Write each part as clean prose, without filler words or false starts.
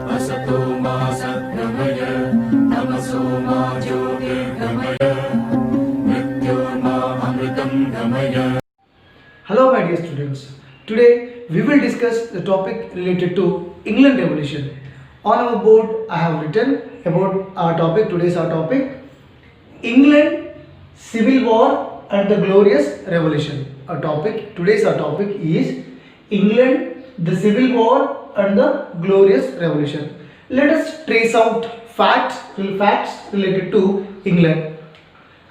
असतो मा सद्गमय तमसो मा ज्योतिर्गमय मृत्योर्मा अमृतं गमय. Hello my dear students. Today we will discuss the topic related to England Revolution. On our board I have written about our topic. Today's our topic England Civil War and the Glorious Revolution. Today's our topic is England, the Civil War and the Glorious Revolution. Let us trace out facts related to England.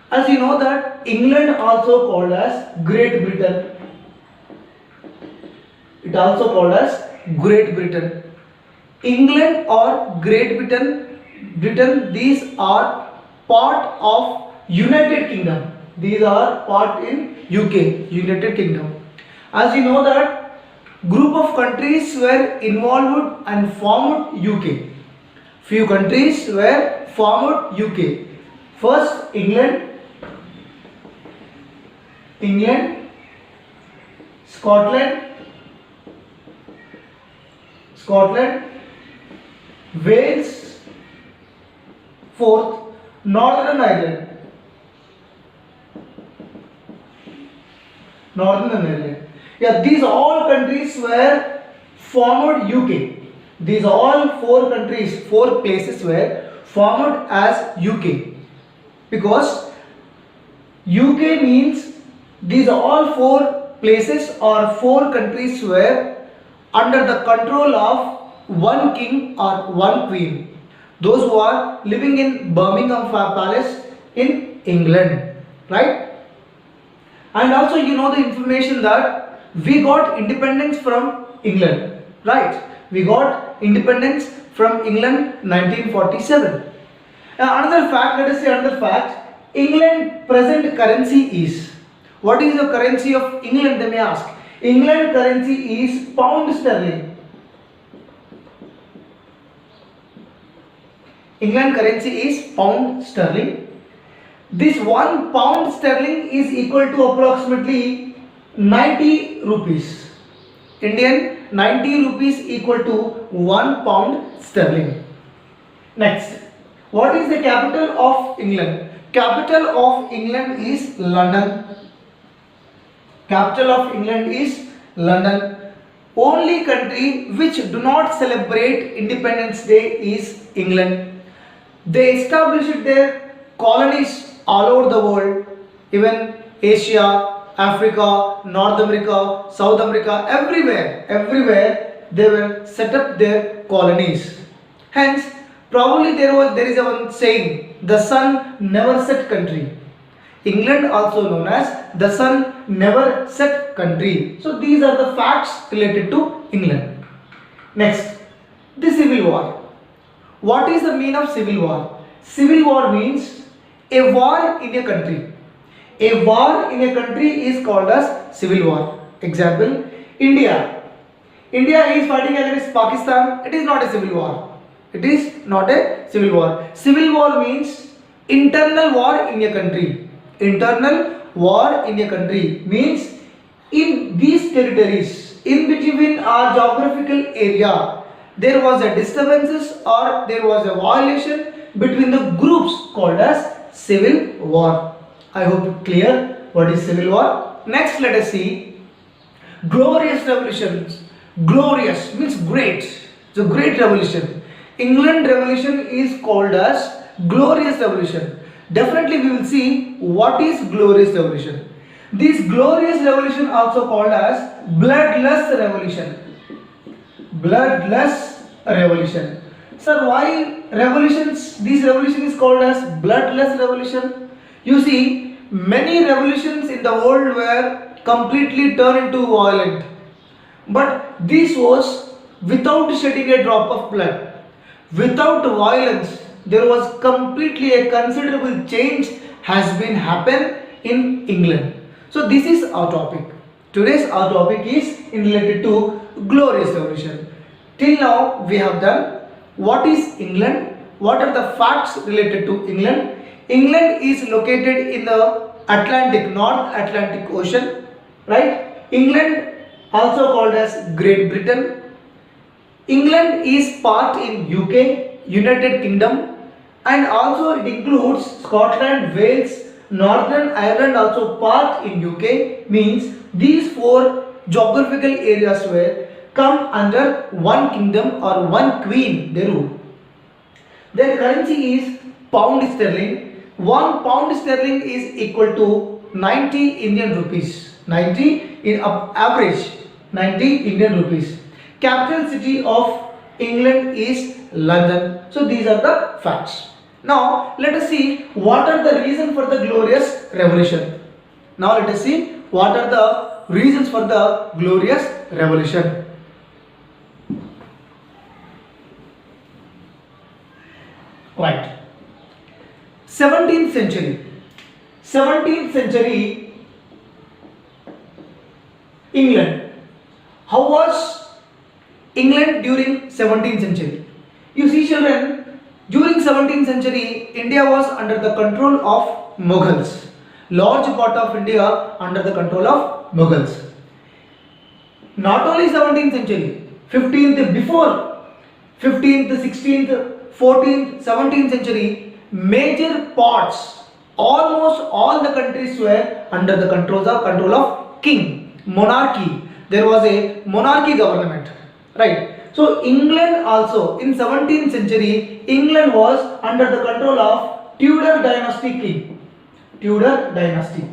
As you know that England also called as Great Britain. It also called as Great Britain. England or Great Britain, these are part of United Kingdom. These are part in UK, United Kingdom. As you know that group of countries were involved and formed UK. Few countries were formed UK. First England, Scotland, Wales, fourth, Northern Ireland. Yeah, these all countries were formed UK. These all four places were formed as UK. Because UK means these all four places or four countries were under the control of one king or one queen. Those who are living in Birmingham Palace in England, right? And also you know the information that we got independence from England, right? We got independence from England 1947. Now let us say another fact. England present currency is, what is the currency of England, they may ask. England currency is pound sterling. England currency is pound sterling. This 1 pound sterling is equal to approximately 90 rupees. Indian 90 rupees equal to 1 pound sterling. Next, what is the capital of England? Capital of England is London. Capital of England is London. Only country which do not celebrate Independence Day is England. They established their colonies all over the world, even Asia, Africa, North America, South America, everywhere they will set up their colonies. Hence, probably there is a one saying, the sun never set country. England also known as the sun never set country. So these are the facts related to England. Next, the Civil War. What is the meaning of Civil War? Civil War means a war in a country. A war in a country is called as Civil War. Example, India. India is fighting against Pakistan. It is not a civil war. It is not a civil war. Civil war means internal war in a country. Internal war in a country means in these territories, in between our geographical area, there was a disturbances or there was a violation between the groups called as civil war. I hope clear what is civil war. Next, let us see glorious revolutions. Glorious means great. So great revolution. England revolution is called as glorious revolution. Definitely we will see what is glorious revolution. This glorious revolution also called as bloodless revolution. Bloodless revolution. Sir, why revolutions? This revolution is called as bloodless revolution. You see, many revolutions in the world were completely turned into violent. But this was without shedding a drop of blood. Without violence, there was completely a considerable change has been happened in England. So this is our topic. Today's our topic is related to glorious revolution. Till now we have done what is England, what are the facts related to England. England is located in the North Atlantic Ocean, right? England also called as Great Britain. England is part in UK, United Kingdom, and also it includes Scotland, Wales, Northern Ireland also part in UK. Means these four geographical areas were come under one kingdom or one queen they rule. Their currency is pound sterling. 1 pound sterling is equal to 90 Indian rupees. 90 in average 90 Indian rupees. Capital city of England is London. So these are the facts. Now let us see what are the reasons for the glorious revolution. Now let us see what are the reasons for the glorious revolution. Right. 17th century. 17th century England. How was England during 17th century? You see children, during 17th century India was under the control of Mughals. Large part of India under the control of Mughals. Not only 17th century, 15th before 15th, 16th, 14th, 17th century, major parts, almost all the countries were under the control of king, monarchy. There was a monarchy government, right? So England also in 17th century, England was under the control of Tudor dynasty king. Tudor dynasty.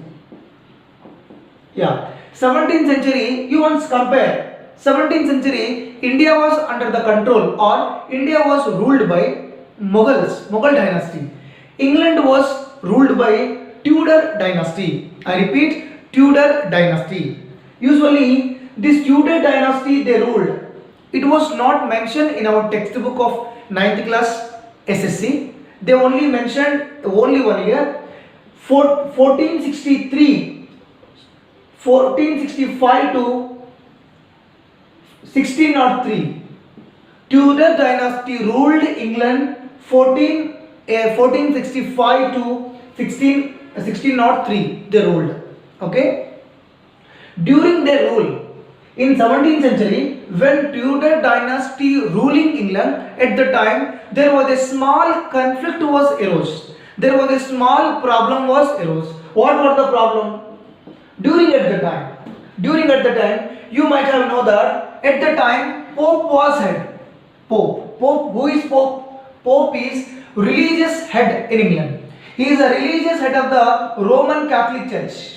Yeah. 17th century, you once compare. 17th century, India was under the control or India was ruled by Mughals, Mughal dynasty. England was ruled by Tudor dynasty. I repeat, Tudor dynasty. Usually, this Tudor dynasty they ruled. It was not mentioned in our textbook of 9th class SSC. They only mentioned only 1 year. 1463, 1465 to 1603. Tudor dynasty ruled England 1465 to 1603 they ruled. Okay. During their rule in 17th century, when Tudor dynasty ruling England, at the time there was a small conflict was arose. There was a small problem was arose. What was the problem? During at the time, you might have known that at the time Pope was head. Pope. Who is Pope? Pope is religious head in England. He is a religious head of the Roman Catholic Church.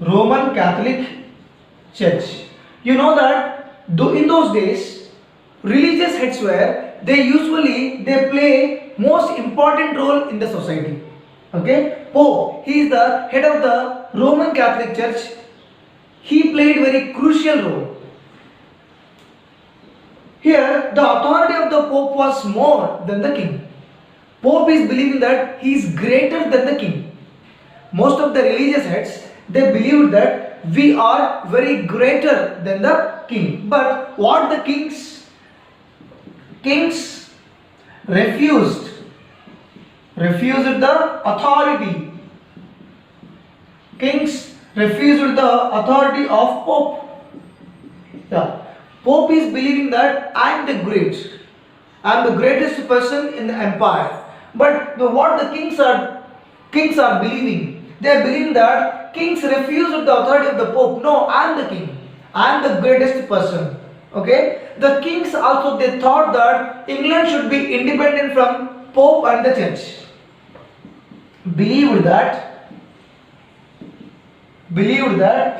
Roman Catholic Church. You know that in those days, religious heads were they play most important role in the society. Okay, Pope, he is the head of the Roman Catholic Church. He played very crucial role. Here, the authority of the Pope was more than the king. Pope is believing that he is greater than the king. Most of the religious heads they believed that we are very greater than the king. But what the kings refused the authority. Kings refused the authority of Pope. Yeah. Pope is believing that I am the greatest person in the empire. But what the kings are believing, they are believing that kings refuse the authority of the Pope. No, I am the king. I am the greatest person. Okay. The kings also they thought that England should be independent from Pope and the church. Believed that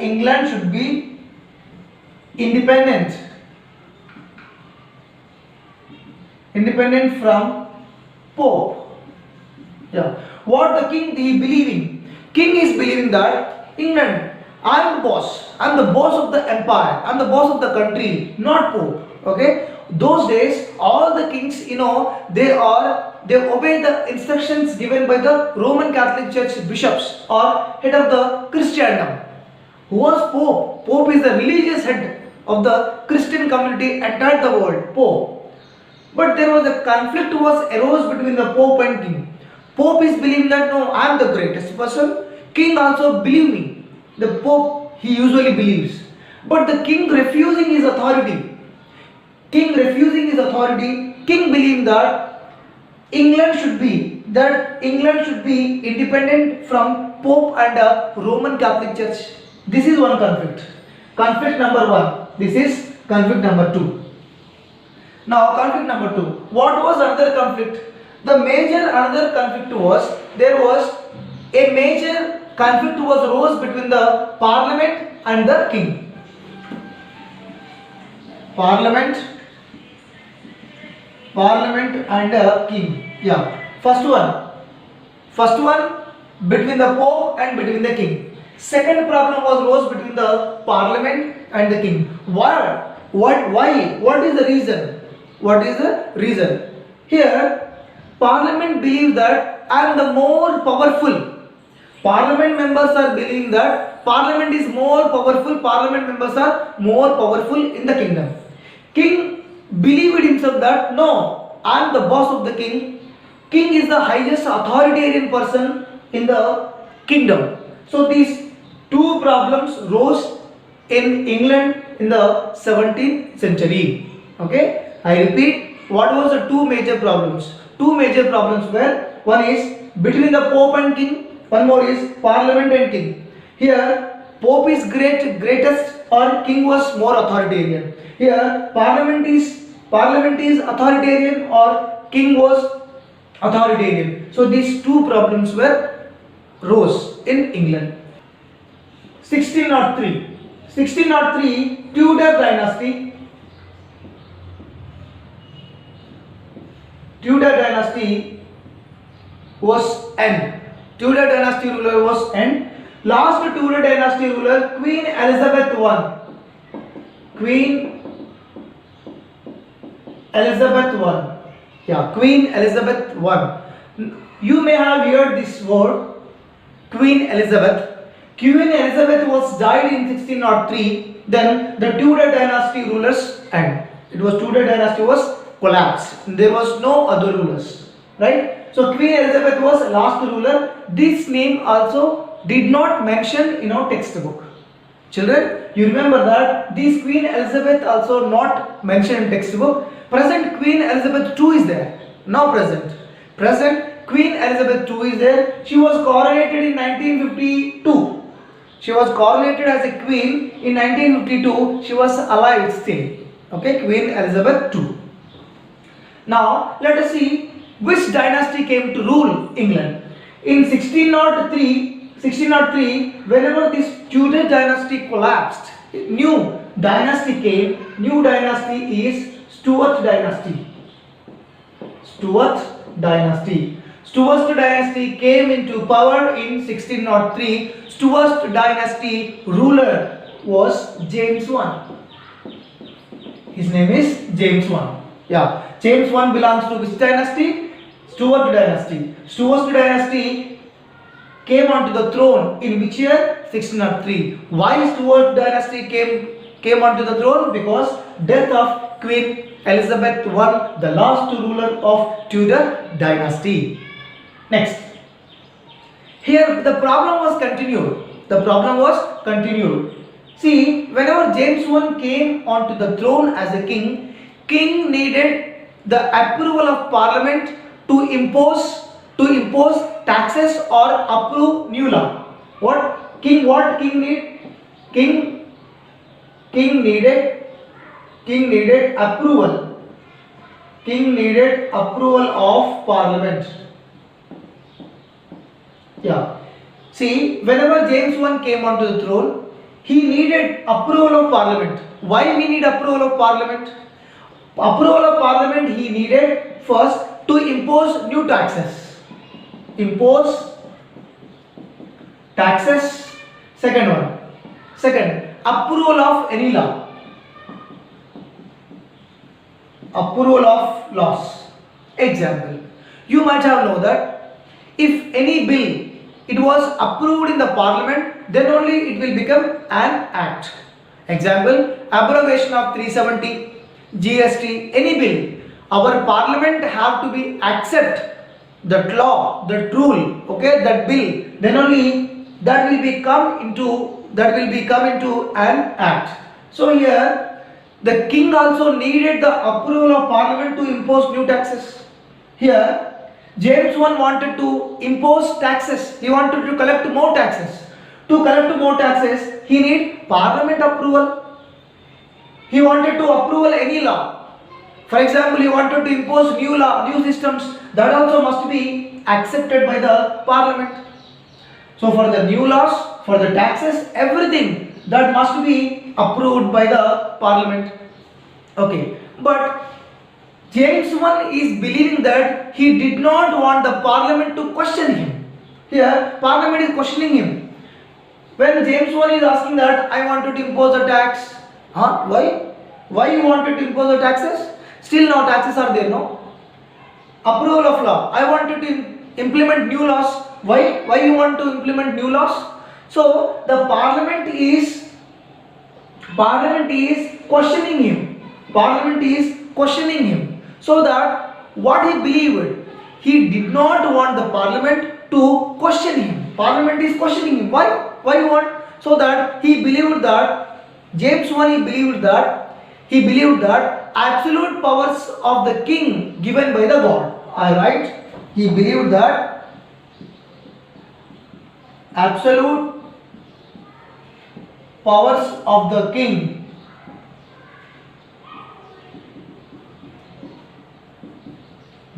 England should be independent from Pope. Yeah. What the king is believing? King is believing that England, I am the boss. I am the boss of the empire. I am the boss of the country, not Pope. Okay. Those days, all the kings, they obey the instructions given by the Roman Catholic Church bishops or head of the Christendom. Who was Pope? Pope is the religious head of the Christian community entire the world. Pope. But there was a conflict arose between the Pope and King. Pope is believing that no, I am the greatest person. King also believe me. The Pope he usually believes. but the king refusing his authority. King refusing his authority. King believing that England should be independent from Pope and Roman Catholic Church. This is one conflict. Conflict number one. This is conflict number two. Now conflict number two. What was another conflict? The major another conflict was there was a major conflict was rose between the Parliament and the king. Parliament and king. Yeah. First one between the Pope and between the king. Second problem was rose between the Parliament and the king. Why? What is the reason? What is the reason? Here, Parliament believes that I am the more powerful. Parliament members are believing that Parliament is more powerful. Parliament members are more powerful in the kingdom. King believed himself that no, I am the boss of the king. King is the highest authoritarian person in the kingdom. So these two problems rose in England in the 17th century. Okay, I repeat, what was the two major problems? Two major problems were, one is between the Pope and king, one more is Parliament and king. Here, Pope is greatest or king was more authoritarian. Here, Parliament is authoritarian or king was authoritarian. So these two problems were rose in England. 1603 Tudor dynasty. Tudor dynasty was end. Tudor dynasty ruler was end. Last Tudor dynasty ruler, Queen Elizabeth I. Queen Elizabeth I. Yeah, Queen Elizabeth I. You may have heard this word, Queen Elizabeth. Queen Elizabeth was died in 1603. Then the Tudor dynasty rulers end. It was Tudor dynasty was collapsed. There was no other rulers, right? So Queen Elizabeth was last ruler. This name also did not mention in our textbook. Children, you remember that this Queen Elizabeth also not mentioned in textbook. Present Queen Elizabeth II is there. Now present Queen Elizabeth II is there. She was coronated in 1952. She was coronated as a queen in 1952. She was alive still. Okay, Queen Elizabeth II. Now let us see which dynasty came to rule England. In 1603, whenever this Tudor dynasty collapsed, new dynasty came. New dynasty is Stuart dynasty. Stuart dynasty came into power in 1603. Stuart dynasty ruler was James I. His name is James I. Yeah, James I belongs to which dynasty? Stuart dynasty. Stuart dynasty came onto the throne in which year? 1603. Why Stuart dynasty came onto the throne? Because death of Queen Elizabeth I, the last ruler of Tudor dynasty. Next. Here the problem was continued. See, whenever James I came onto the throne as a king needed the approval of Parliament to impose taxes or approve new law. What king need? King needed approval. King needed approval of Parliament. Yeah. See, whenever James I came onto the throne, he needed approval of Parliament. Why we need approval of Parliament? Approval of Parliament he needed first to impose new taxes. Impose taxes. Second, approval of any law. Approval of laws. Example, you might have known that if any bill it was approved in the Parliament, then only it will become an act. Example, abrogation of 370, GST, any bill. Our Parliament have to be accept that law, that rule, okay, that bill. Then only that will become into an act. So here the king also needed the approval of parliament to impose new taxes. Here James I wanted to impose taxes. He wanted to collect more taxes. To collect more taxes, he need parliament approval. He wanted to approval any law. For example, he wanted to impose new law, new systems. That also must be accepted by the parliament. So for the new laws, for the taxes, everything that must be approved by the parliament. Okay, but James I is believing that he did not want the parliament to question him. Here, parliament is questioning him. When James I is asking that I wanted to impose a tax, why? Why you wanted to impose the taxes? Still no taxes are there, no? Approval of law. I wanted to implement new laws. Why? Why you want to implement new laws? So the parliament is questioning him. Parliament is questioning him. So that what he believed, he did not want the parliament to question him. Parliament is questioning him. Why? Why you want? So that he believed that James I he believed that absolute powers of the king given by the God. Alright? He believed that absolute powers of the king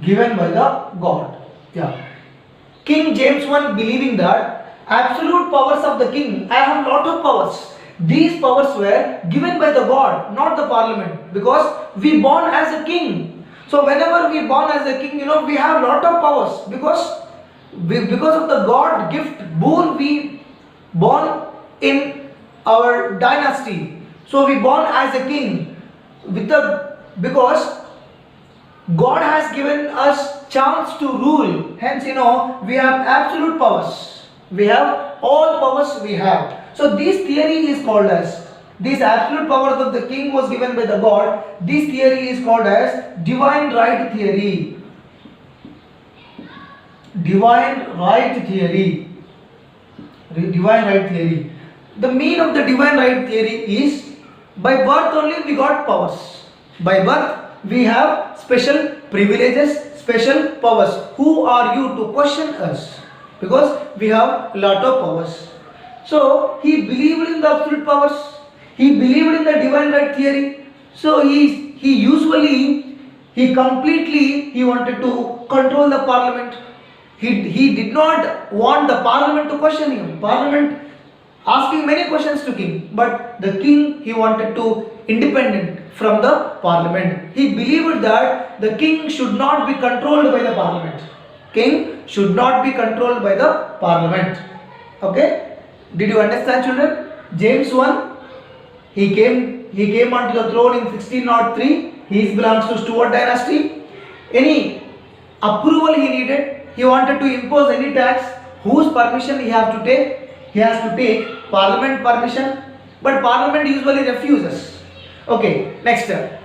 given by the God. Yeah. King James I believing that absolute powers of the king, I have lot of powers. These powers were given by the God, not the parliament, because we born as a king. So whenever we born as a king, we have lot of powers because of the God gift boon we born in our dynasty. So we born as a king because God has given us chance to rule. Hence, we have absolute powers. We have all powers we have. So this theory is called as, this absolute power of the king was given by the God. This theory is called as divine right theory. Divine right theory. Divine right theory. The meaning of the divine right theory is, by birth only we got powers. By birth we have special privileges, special powers. Who are you to question us? Because we have lot of powers. So he believed in the absolute powers. He believed in the divine right theory. So he completely wanted to control the parliament. He did not want the parliament to question him. Parliament asking many questions to king, but the king he wanted to independent from the parliament. He believed that the king should not be controlled by the parliament. King should not be controlled by the parliament. Okay? Did you understand, children? James I, he came onto the throne in 1603. He belongs to Stuart dynasty. Any approval he needed, he wanted to impose any tax, whose permission he has to take? He has to take parliament permission, but parliament usually refuses. Okay, next step.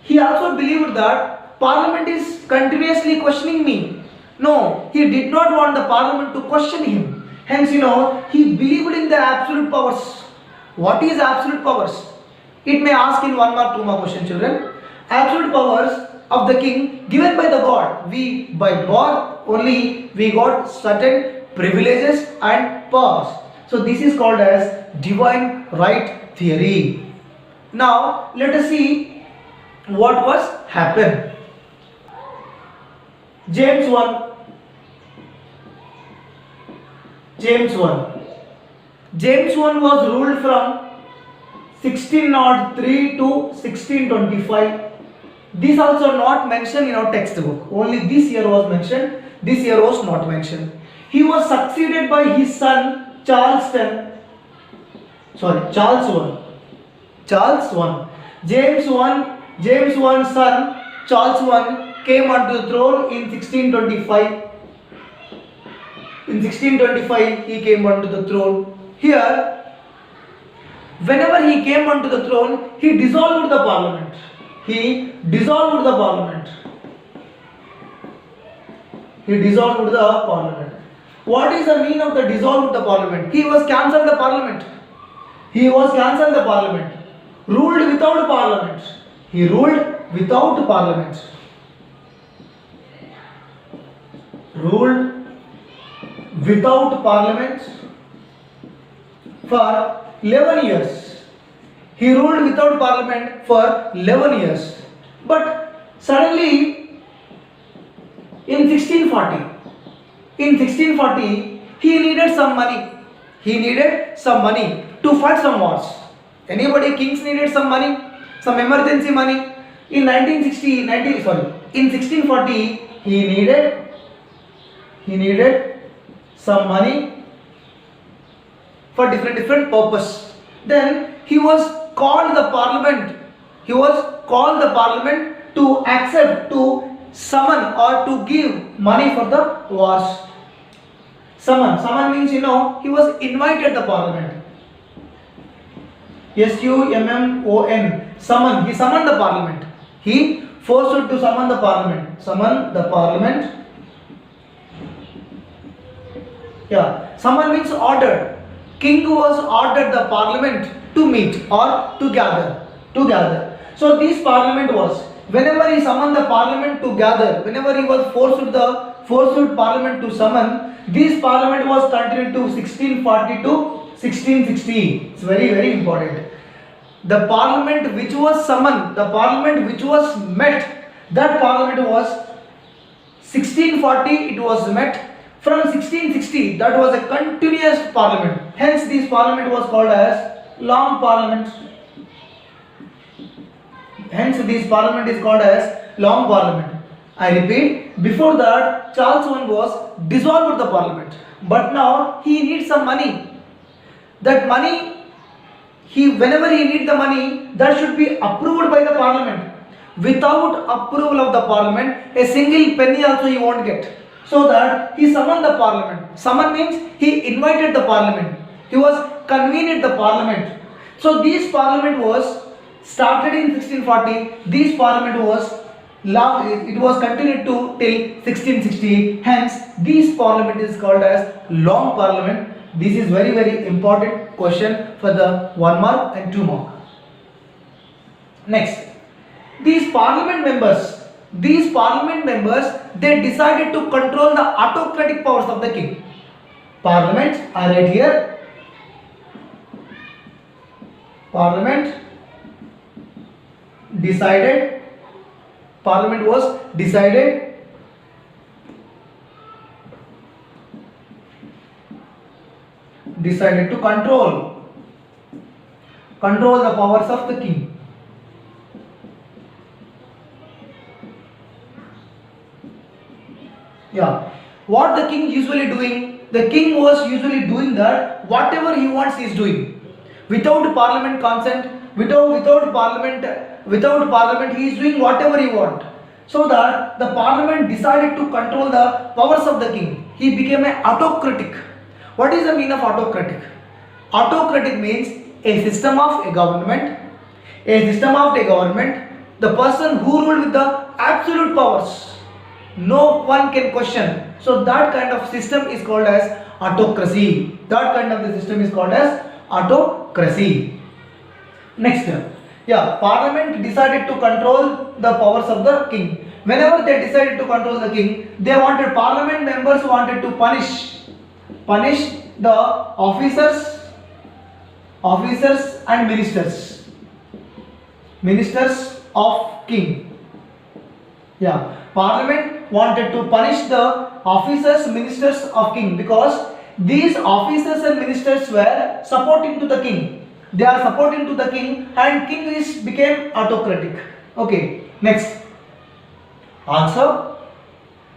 He also believed that parliament is continuously questioning me. No, he did not want the parliament to question him. Hence, he believed in the absolute powers. What is absolute powers? It may ask in 1 mark, 2 mark question, children. Absolute powers of the king given by the God. We by birth only we got certain privileges and powers. So this is called as divine right theory. Now let us see what was happened. James I was ruled from 1603 to 1625. This also not mentioned in our textbook. Only this year was mentioned. This year was not mentioned. He was succeeded by his son Charles I. James I's son Charles I came onto the throne in 1625. In 1625 he came onto the throne. Here, whenever he came onto the throne, he dissolved the parliament. He dissolved the parliament. What is the meaning of the dissolved the parliament? He was cancelled the parliament. ruled without parliament. He ruled without parliament. Ruled without parliament for 11 years. He ruled without parliament for 11 years. But suddenly in 1640, he needed some money. He needed some money to fight some wars. Anybody, kings needed some money, some emergency money. In 1640, he needed some money for different purpose. Then he was called the parliament. He was called the parliament to accept, to summon or to give money for the wars. Summon means, he was invited the parliament. SUMMON. Summon. He summoned the parliament. He forced to summon the parliament. Summon the parliament. Yeah. Summon means ordered. King was ordered the parliament to meet or to gather. So this parliament was, whenever he summoned the parliament to gather, whenever he was forced parliament to summon, this parliament was continued to 1640 to 1660. It's very, very important. The parliament which was summoned, the parliament which was met, that parliament was 1640, it was met. From 1660, that was a continuous parliament. Hence, this parliament was called as long parliament. Hence, this parliament is called as long parliament. I repeat, before that, Charles I was dissolved the parliament. But now, he needs some money. That money, whenever he needs the money, that should be approved by the parliament. Without approval of the parliament, a single penny also he won't get. So that he summoned the parliament. Summon means he invited the parliament. He was convened the parliament. So this parliament was started in 1640. This parliament was long, it was continued to till 1660. Hence, this parliament is called as long parliament. This is very, very important question for the 1 mark and 2 mark. Next, these parliament members, they decided to control the autocratic powers of the king. Parliament are right here. Parliament was decided to control the powers of the king. Yeah. What the king usually doing? The king was usually doing that whatever he wants he is doing. Without parliament consent, without parliament he is doing whatever he want. So that the parliament decided to control the powers of the king. He became an autocratic. What is the meaning of autocratic? Autocratic means a system of a government. The person who ruled with the absolute powers. No one can question. So that kind of system is called as autocracy. Next, parliament decided to control the powers of the king. Whenever they decided to control the king, they wanted, parliament members wanted to punish the officers and ministers of king. Parliament wanted to punish the officers, ministers of king, because these officers and ministers were supporting to the king. They are supporting to the king, and king became autocratic. Okay, next. Also,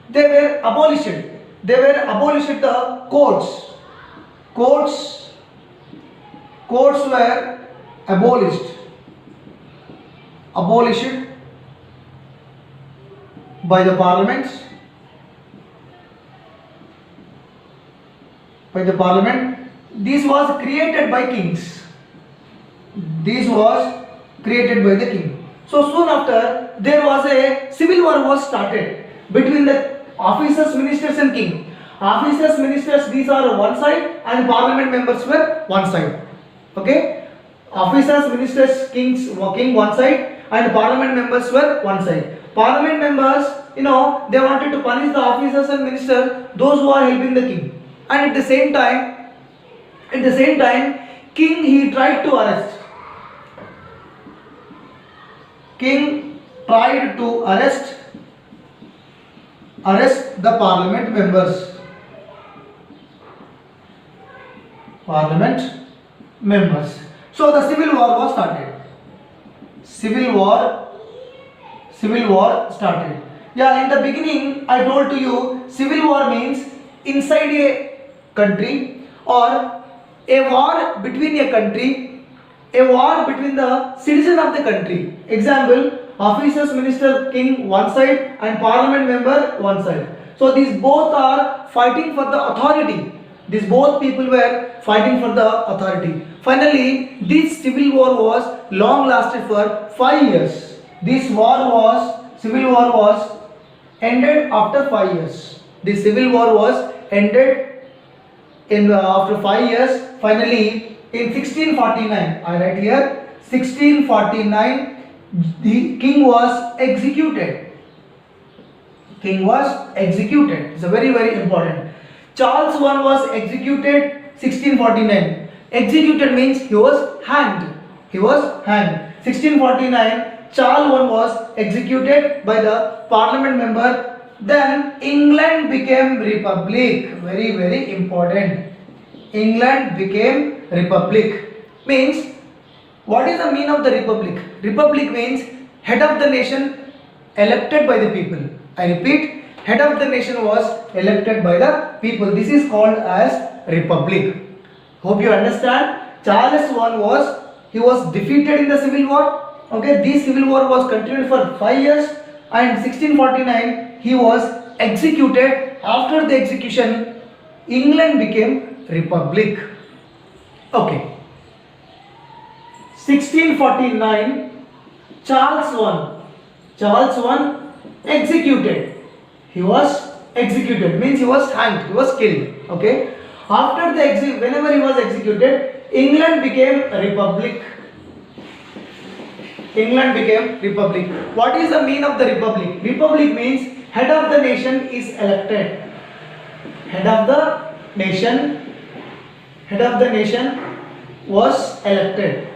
they were abolished. The courts. Courts were abolished by the parliament. This was created by kings. So soon after, there was a civil war was started between the officers, ministers and king. Officers, ministers, these are one side, and parliament members were one side. Okay. Officers, ministers, kings working one side, and parliament members were one side. Parliament members, they wanted to punish the officers and ministers, those who are helping the king. And at the same time, king he tried to arrest. King tried to arrest the parliament members. So the civil war was started. Civil war started. Yeah, in the beginning I told to you, civil war means inside a country, or a war between a country, a war between the citizen of the country. Example, officers, minister, king one side, and parliament member one side. So these both are fighting for the authority. These both people were fighting for the authority. Finally, this civil war was long lasted for 5 years. Civil war was ended after 5 years. The civil war was ended after 5 years. Finally, in 1649, I write here, 1649, the king was executed. It's a very, very important. Charles I was executed 1649. Executed means he was hanged. 1649, Charles I was executed by the parliament member. Then England became republic. Very, very important. England became republic. Means, what is the meaning of the republic? Republic means head of the nation elected by the people. I repeat, head of the nation was elected by the people. This is called as republic. Hope you understand. Charles I was defeated in the civil war. Okay, this civil war was continued for 5 years, and 1649 he was executed. After the execution, England became republic. Okay. 1649, Charles I executed. He was executed, means he was hanged, he was killed. Okay. After whenever he was executed, England became a republic. What is the meaning of the republic? Republic means head of the nation is elected. Head of the nation was elected.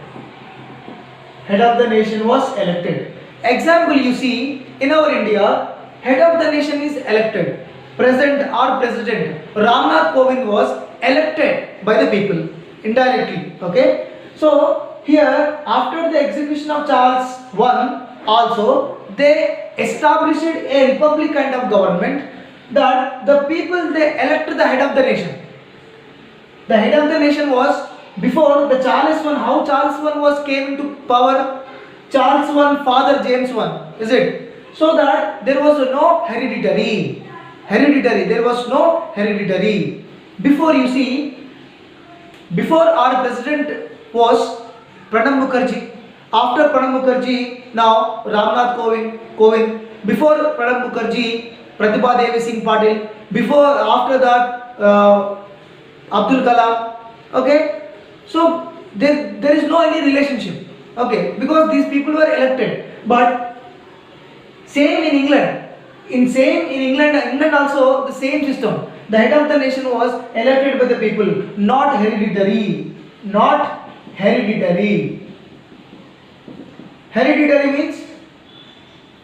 Example, you see, in our India, head of the nation is elected. President Ramnath Kovind was elected by the people indirectly. Okay. So here, after the execution of Charles I, also they established a republic kind of government, that the people they elected the head of the nation. The head of the nation was, before the Charles I, how Charles I was came into power? Charles I, father James I, is it? So that there was no hereditary. There was no hereditary. Before, you see, before our president was Pranab Mukherjee. After Pranab Mukherjee, now Ramnath Kovind. Before Pranab Mukherjee, Pratibha Devi Singh Patil. After that, Abdul Kalam. Okay. So there is no any relationship. Okay, because these people were elected. But same in England. England also the same system. The head of the nation was elected by the people, not hereditary. Hereditary means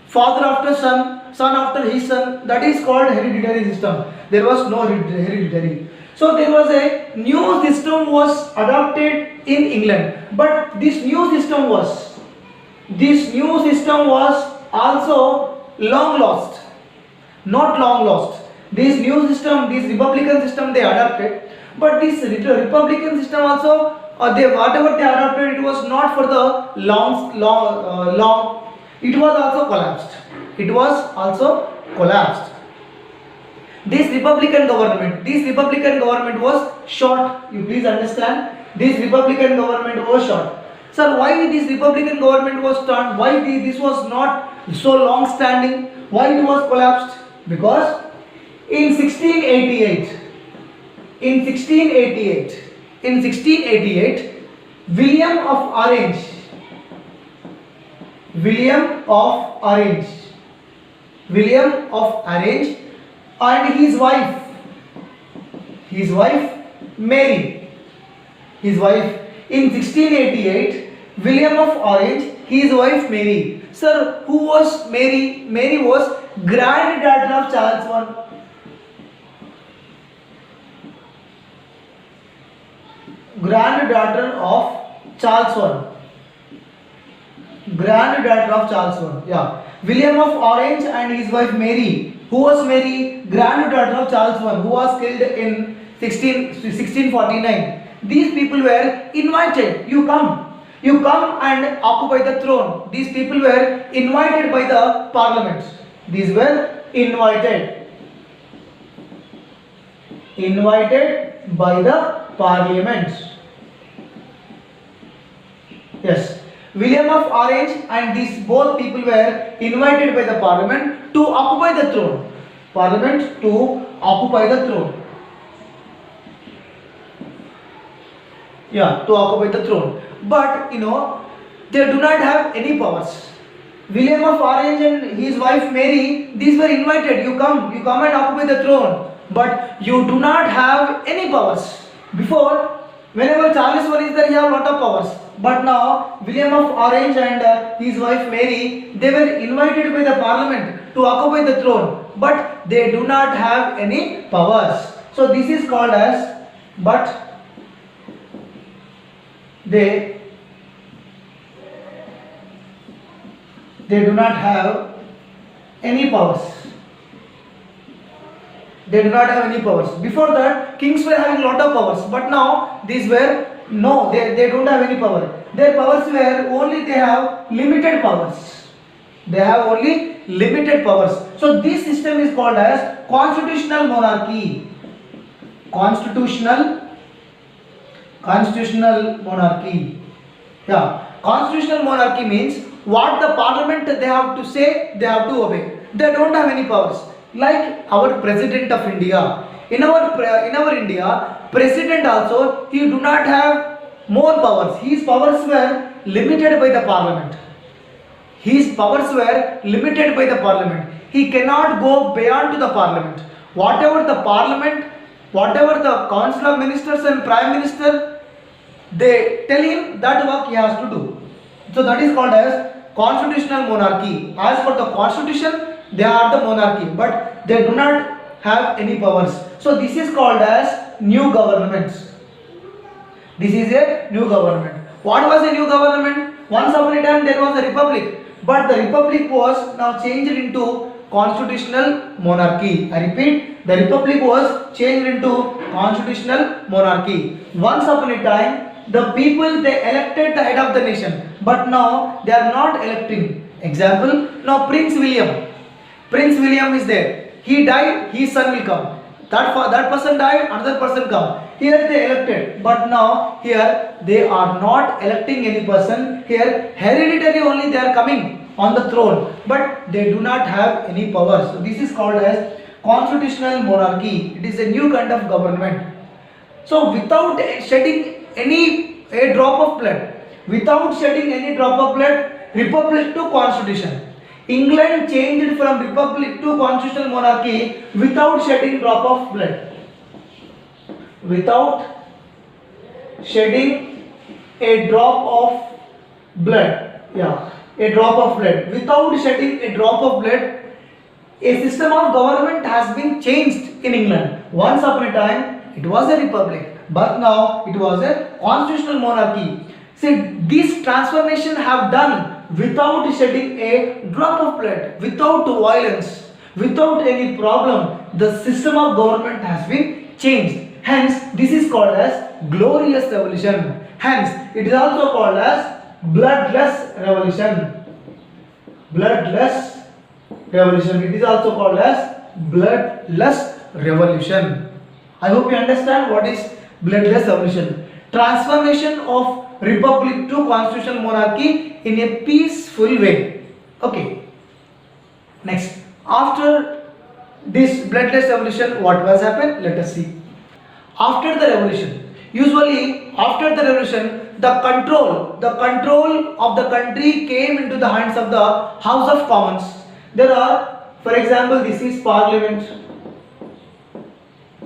father after son, son after his son. That is called hereditary system. There was no hereditary. So there was a new system was adopted in England. But this new system was also long lost. Not long lost. This new system, this republican system they adopted, but this republican system also, whatever they adopted, it was not for the long. It was also collapsed. This republican government was short. You please understand. This republican government was short. Sir, why this republican government was turned? Why this was not so long standing? Why it was collapsed? Because in 1688, William of Orange. William of Orange. William of Orange and his wife. His wife Mary. His wife in 1688. William of Orange, his wife Mary. Sir, who was Mary? Mary was granddaughter of Charles I. Granddaughter of Charles I. Granddaughter of Charles I. Yeah. William of Orange and his wife Mary. Who was Mary? Granddaughter of Charles I, who was killed in 1649. These people were invited. You come and occupy the throne. These people were invited by the parliament. These were invited by the parliament. Yes. William of Orange and these both people were invited by the parliament to occupy the throne. Parliament to occupy the throne. Yeah, to occupy the throne. But they do not have any powers. William of Orange and his wife Mary, these were invited. You come and occupy the throne. But you do not have any powers. Before, whenever Charles I is there, he have lot of powers. But now, William of Orange and his wife Mary, they were invited by the parliament to occupy the throne. But they do not have any powers. So this is called as, but they do not have any powers. They do not have any powers. Before that, kings were having lot of powers, but now these were no, they don't have any power. Their powers were only they have limited powers. They have only limited powers. So this system is called as constitutional monarchy. Constitutional monarchy. Yeah. Constitutional monarchy means what the parliament they have to say, they have to obey. They don't have any powers. Like our president of India. In our India, president also, he do not have more powers. His powers were limited by the parliament. His powers were limited by the parliament. He cannot go beyond to the parliament. Whatever the council of ministers and prime minister, they tell him that work he has to do. So that is called as constitutional monarchy. As per the constitution, they are the monarchy, but they do not have any powers. So this is called as new government. This is a new government. What was a new government? Once upon a time there was a republic, but the republic was now changed into constitutional monarchy. I repeat, the republic was changed into constitutional monarchy. Once upon a time, the people they elected the head of the nation, but now they are not electing. Example, now Prince William is there. He died, his son will come. That person died, another person come. Here they elected, but now here they are not electing any person. Here hereditary only they are coming on the throne, but they do not have any power. So this is called as constitutional monarchy. It is a new kind of government. So without shedding a drop of blood, republic to constitution. England changed from republic to constitutional monarchy without shedding drop of blood. Without shedding a drop of blood. Yeah, a drop of blood. Without shedding a drop of blood, a system of government has been changed in England. Once upon a time, it was a republic, but now it was a constitutional monarchy. See, this transformation have done without shedding a drop of blood, without violence, without any problem. The system of government has been changed. Hence, this is called as glorious revolution. Hence, it is also called as bloodless revolution. Bloodless revolution. It is also called as bloodless revolution. I hope you understand what is bloodless revolution. Transformation of republic to constitutional monarchy in a peaceful way. Okay. Next, after this bloodless revolution, what was happened? Let us see. After the revolution, usually after the revolution, the control of the country came into the hands of the House of Commons. There are, for example, this is Parliament.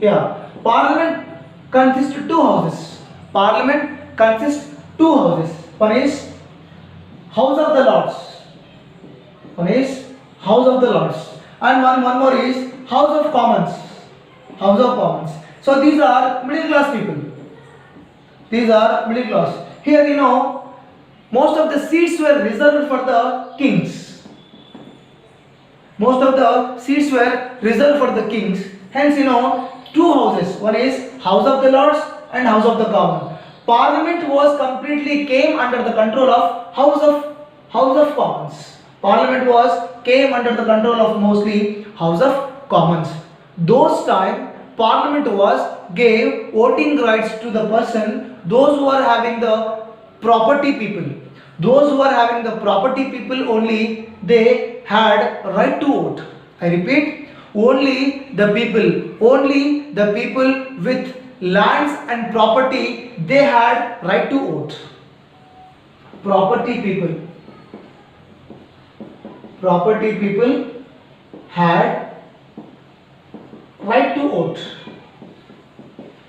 Yeah, Parliament consists of two houses. Parliament consists two houses. One is House of the Lords. One is House of the Lords, and one more is House of Commons. House of Commons. So these are middle class people. These are middle class. Here you know, most of the seats were reserved for the kings. Most of the seats were reserved for the kings. Hence you know, two houses. One is House of the Lords and House of the Commons. Parliament was completely came under the control of House of Commons. Parliament came under the control of mostly House of Commons. Those time Parliament gave voting rights to the person, those who are having the property people. Those who are having the property people only, they had right to vote. I repeat, only the people with lands and property, they had right to vote. Property people had right to vote.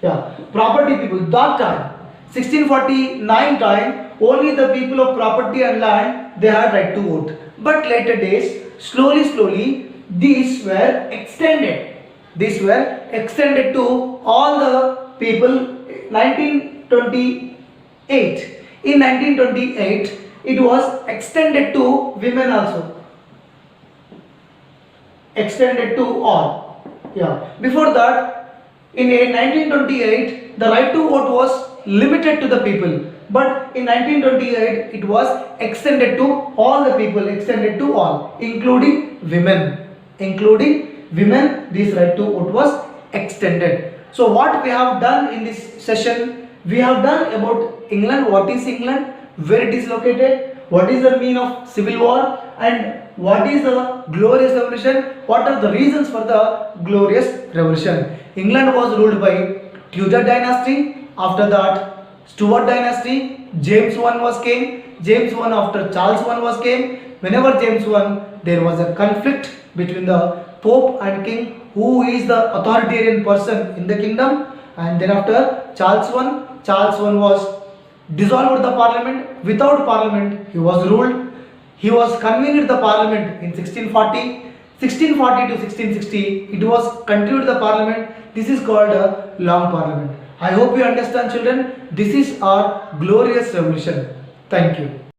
Yeah, property people. That time, 1649 time, only the people of property and land, they had right to vote. But later days, slowly, these were extended. These were extended to all the people. 1928. In 1928, it was extended to women also. Extended to all. Yeah. Before that, in 1928, the right to vote was limited to the people. But in 1928, it was extended to all the people, extended to all, including women. This right to vote was extended. So what we have done in this session, we have done about England. What is England? Where it is located? What is the meaning of civil war? And what is the glorious revolution? What are the reasons for the glorious revolution? England was ruled by Tudor dynasty. After that, Stuart dynasty. James I came. James I after Charles I came. Whenever James I, there was a conflict between the Pope and King, who is the authoritarian person in the kingdom. And then after Charles I was dissolved the parliament. Without parliament, he was ruled. He was convened the parliament in 1640. 1640 to 1660, it was continued the parliament. This is called a long parliament. I hope you understand, children. This is our glorious revolution. Thank you.